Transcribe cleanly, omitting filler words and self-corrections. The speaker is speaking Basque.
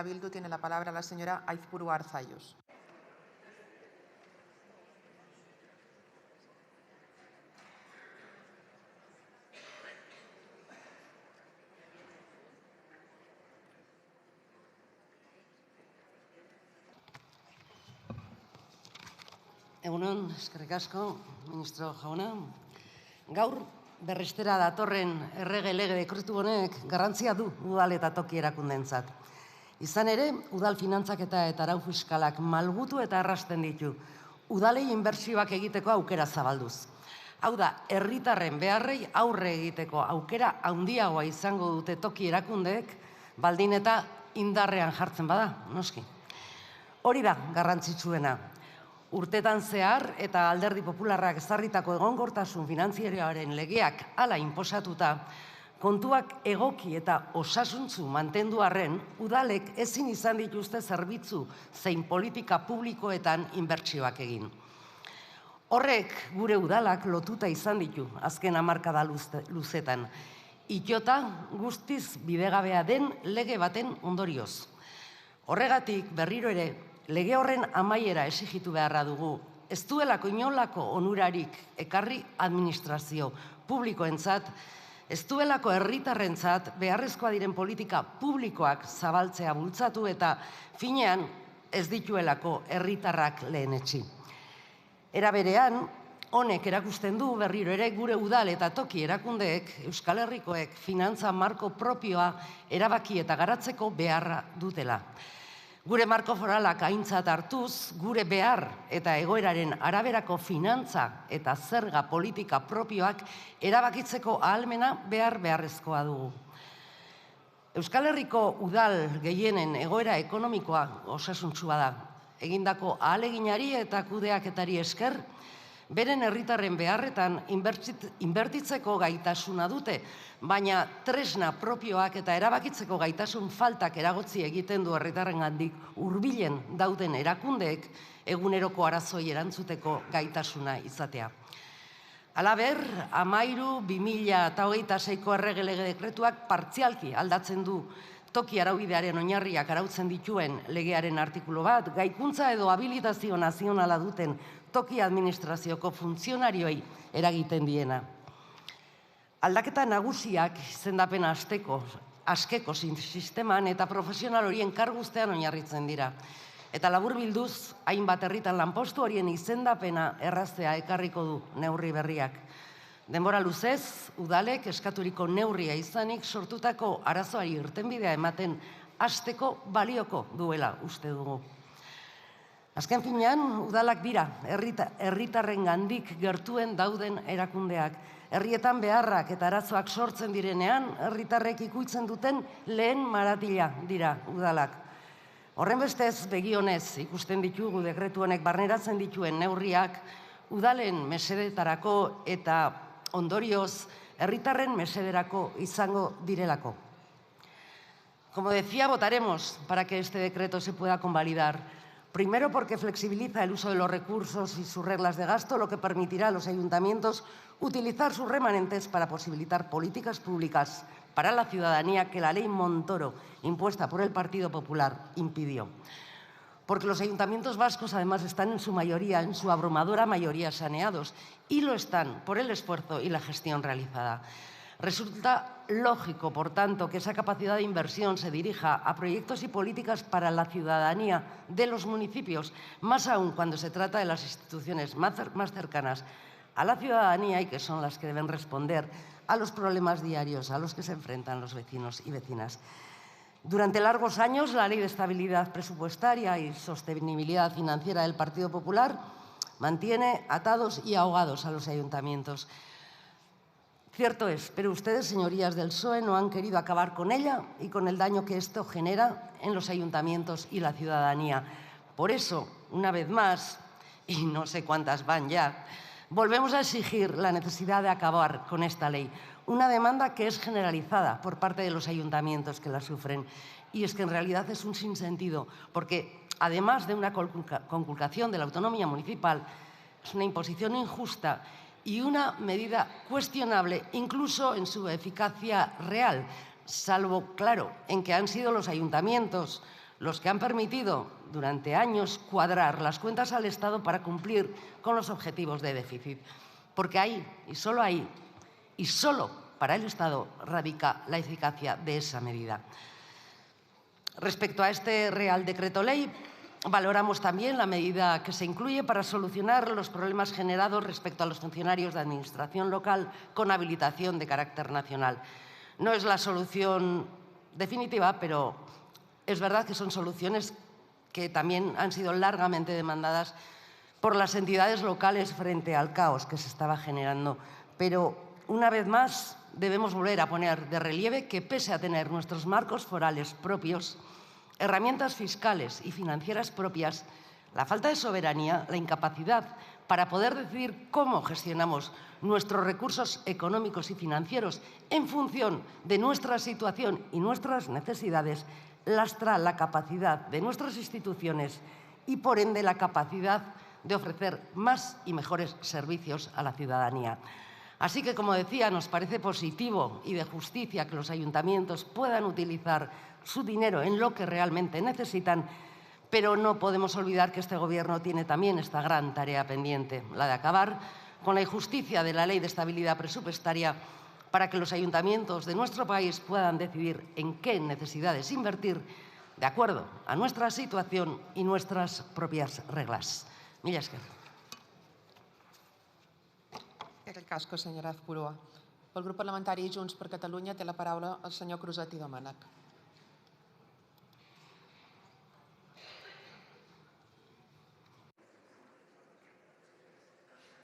Bildu tiene la palabra la señora Aizpuru Arzayus. Egunon, eskerrik asko, ministro jauna. Gaur berrestera datorren errege lege dekretu honek garrantzia du udal eta toki erakundeentzat. Izan ere, udal finantzaketa eta arau fiskalak malgutu eta errasten ditu, udalei inbertsioak egiteko aukera zabalduz. Hau da, herritarren beharrei aurre egiteko aukera handiagoa izango dute toki erakundeek, baldin eta indarrean jartzen bada, noski. Hori da garrantzitsuena. Urtetan zehar eta Alderdi Popularrak ezarritako egonkortasun finantzarioaren legeak hala inposatuta, kontuak egoki eta osasuntsu mantendu arren, udalek ezin izan dituzte zerbitzu zein politika publikoetan inbertsioak egin. Horrek gure udalak lotuta izan ditu azken hamarkada luzetan. Itota guztiz bidegabea den lege baten ondorioz. Horregatik berriro ere, lege horren amaiera exigitu beharra dugu. Ez duelako inolako onurarik ekarri administrazio publikoentzat, ez duelako herritarrentzat beharrezkoa diren politika publikoak zabaltzea bultzatu eta finean ez dituelako herritarrak lehenetsi. Era berean, honek erakusten du berriro ere gure udal eta toki erakundeek, Euskal Herrikoek finantza marko propioa erabaki eta garatzeko beharra dutela. Gure marko foralak aintzat hartuz, gure behar eta egoeraren araberako finantza eta zerga politika propioak erabakitzeko ahalmena beharrezkoa dugu. Euskal Herriko udal gehienen egoera ekonomikoa osasuntsua da. Egindako ahaleginari eta kudeaketari esker, beren herritarren beharretan inbertitzeko gaitasuna dute, baina tresna propioak eta erabakitzeko gaitasun faltak eragotzi egiten du herritarrengandik hurbilen dauden erakundeek eguneroko arazoi erantzuteko gaitasuna izatea. Halaber, 13/2026ko errege lege dekretuak partzialki aldatzen du toki araubidearen oinarriak arautzen dituen legearen artikulu bat, gaikuntza edo habilitazio nazionala duten toki administrazioko funtzionarioei eragiten diena. Aldaketa nagusiak izendapena askeko sisteman eta profesional horien karguztean oinarritzen dira. Eta laburbilduz, hainbat herritan lanpostu horien izendapena erraztea ekarriko du neurri berriak. Denbora luzez, udalek eskaturiko neurria izanik sortutako arazoari irtenbidea ematen hasteko balioko duela uste dugu. Azken finean, udalak dira herritarrengandik gertuen dauden erakundeak. Herrietan beharrak eta arazoak sortzen direnean, herritarrek ikuitzen duten lehen maratila dira udalak. Horrenbestez, begionez ikusten ditugu dekretu honek barneratzen dituen neurriak, udalen mesedetarako eta ondorioz, herritarren mesederako izango direlako. Como decía, votaremos para que este decreto se pueda convalidar. Primero, porque flexibiliza el uso de los recursos y sus reglas de gasto, lo que permitirá a los ayuntamientos utilizar sus remanentes para posibilitar políticas públicas para la ciudadanía que la ley Montoro, impuesta por el Partido Popular, impidió. Porque los ayuntamientos vascos, además, están en su abrumadora mayoría, saneados, y lo están por el esfuerzo y la gestión realizada. Resulta lógico, por tanto, que esa capacidad de inversión se dirija a proyectos y políticas para la ciudadanía de los municipios, más aún cuando se trata de las instituciones más cercanas a la ciudadanía y que son las que deben responder a los problemas diarios a los que se enfrentan los vecinos y vecinas. Durante largos años, la Ley de Estabilidad Presupuestaria y Sostenibilidad Financiera del Partido Popular mantiene atados y ahogados a los ayuntamientos. Cierto es, pero ustedes, señorías del PSOE, no han querido acabar con ella y con el daño que esto genera en los ayuntamientos y la ciudadanía. Por eso, una vez más, y no sé cuántas van ya, volvemos a exigir la necesidad de acabar con esta ley. Una demanda que es generalizada por parte de los ayuntamientos que la sufren. Y es que en realidad es un sinsentido, porque además de una conculcación de la autonomía municipal, es una imposición injusta y una medida cuestionable incluso en su eficacia real, salvo, claro, en que han sido los ayuntamientos los que han permitido durante años cuadrar las cuentas al Estado para cumplir con los objetivos de déficit. Porque ahí, y solo para el Estado, radica la eficacia de esa medida. Respecto a este Real Decreto Ley, valoramos también la medida que se incluye para solucionar los problemas generados respecto a los funcionarios de administración local con habilitación de carácter nacional. No es la solución definitiva, pero es verdad que son soluciones que también han sido largamente demandadas por las entidades locales frente al caos que se estaba generando. Pero, una vez más, debemos volver a poner de relieve que, pese a tener nuestros marcos forales propios, herramientas fiscales y financieras propias, la falta de soberanía, la incapacidad para poder decidir cómo gestionamos nuestros recursos económicos y financieros en función de nuestra situación y nuestras necesidades, lastra la capacidad de nuestras instituciones y, por ende, la capacidad de ofrecer más y mejores servicios a la ciudadanía. Así que, como decía, nos parece positivo y de justicia que los ayuntamientos puedan utilizar su dinero en lo que realmente necesitan, pero no podemos olvidar que este Gobierno tiene también esta gran tarea pendiente, la de acabar con la injusticia de la Ley de Estabilidad Presupuestaria para que los ayuntamientos de nuestro país puedan decidir en qué necesidades invertir de acuerdo a nuestra situación y nuestras propias reglas. Mila esker. El casco, senyora Azpurua. Pel grup parlamentari Junts per Catalunya té la paraula el senyor Cruzat i Domènech.